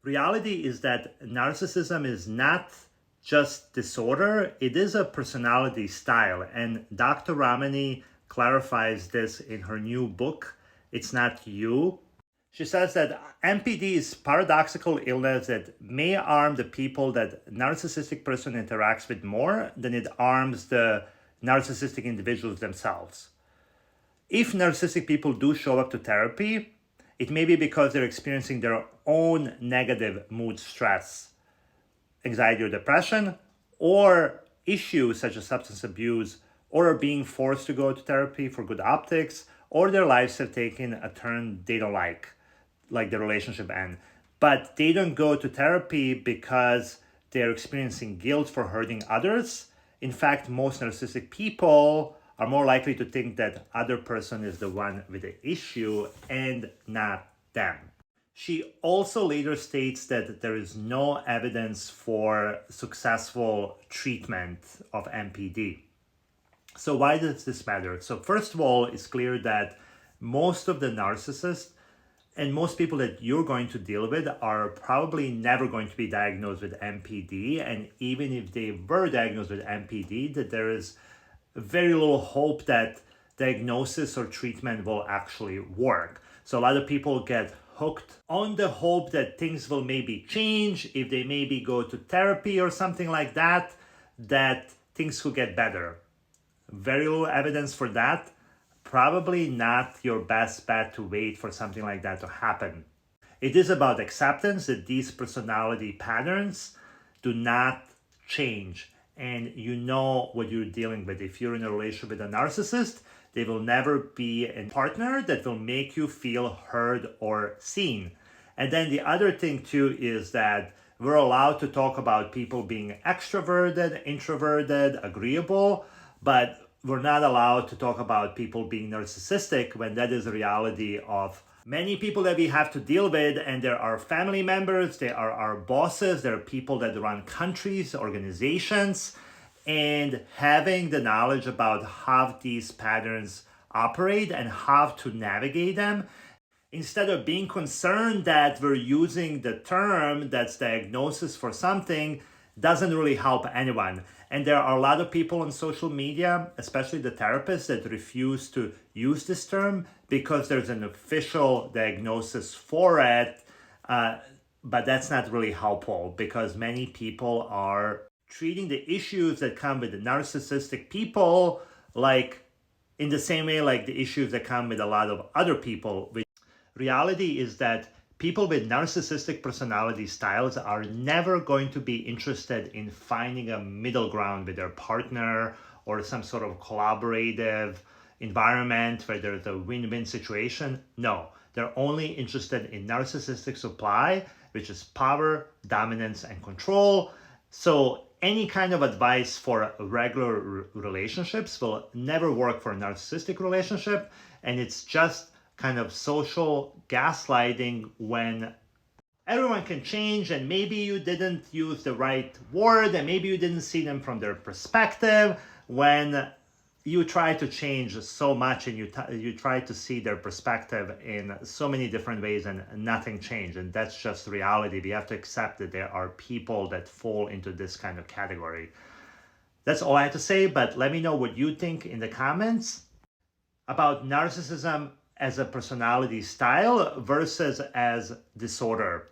Reality is that narcissism is not just disorder, it is a personality style. And Dr. Ramani clarifies this in her new book, It's Not You. She says that NPD is paradoxical illness that may harm the people that narcissistic person interacts with more than it harms the narcissistic individuals themselves. If narcissistic people do show up to therapy, it may be because they're experiencing their own negative mood stress, anxiety or depression, or issues such as substance abuse, or are being forced to go to therapy for good optics, or their lives have taken a turn they don't like the relationship end. But they don't go to therapy because they're experiencing guilt for hurting others. In fact, most narcissistic people are more likely to think that other person is the one with the issue and not them. She also later states that there is no evidence for successful treatment of NPD. So why does this matter? So first of all, it's clear that most of the narcissists and most people that you're going to deal with are probably never going to be diagnosed with NPD. And even if they were diagnosed with NPD, that there is very little hope that diagnosis or treatment will actually work. So a lot of people get hooked on the hope that things will maybe change if they maybe go to therapy or something like that, that things will get better. Very little evidence for that. Probably not your best bet to wait for something like that to happen. It is about acceptance that these personality patterns do not change. And you know what you're dealing with. If you're in a relationship with a narcissist, they will never be a partner that will make you feel heard or seen. And then the other thing too is that we're allowed to talk about people being extroverted, introverted, agreeable, but we're not allowed to talk about people being narcissistic when that is a reality of many people that we have to deal with. And there are family members, there are our bosses, there are people that run countries, organizations, and having the knowledge about how these patterns operate and how to navigate them, instead of being concerned that we're using the term that's diagnosis for something, doesn't really help anyone. And there are a lot of people on social media, especially the therapists, that refuse to use this term because there's an official diagnosis for it. But that's not really helpful because many people are treating the issues that come with the narcissistic people like in the same way like the issues that come with a lot of other people. Reality is that people with narcissistic personality styles are never going to be interested in finding a middle ground with their partner or some sort of collaborative environment where there's a win-win situation. No, they're only interested in narcissistic supply, which is power, dominance, and control. So any kind of advice for regular relationships will never work for a narcissistic relationship, and it's just kind of social gaslighting when everyone can change and maybe you didn't use the right word and maybe you didn't see them from their perspective. When you try to change so much and you try to see their perspective in so many different ways and nothing changed, and that's just reality. We have to accept that there are people that fall into this kind of category. That's all I have to say, but let me know what you think in the comments about narcissism as a personality style versus as disorder.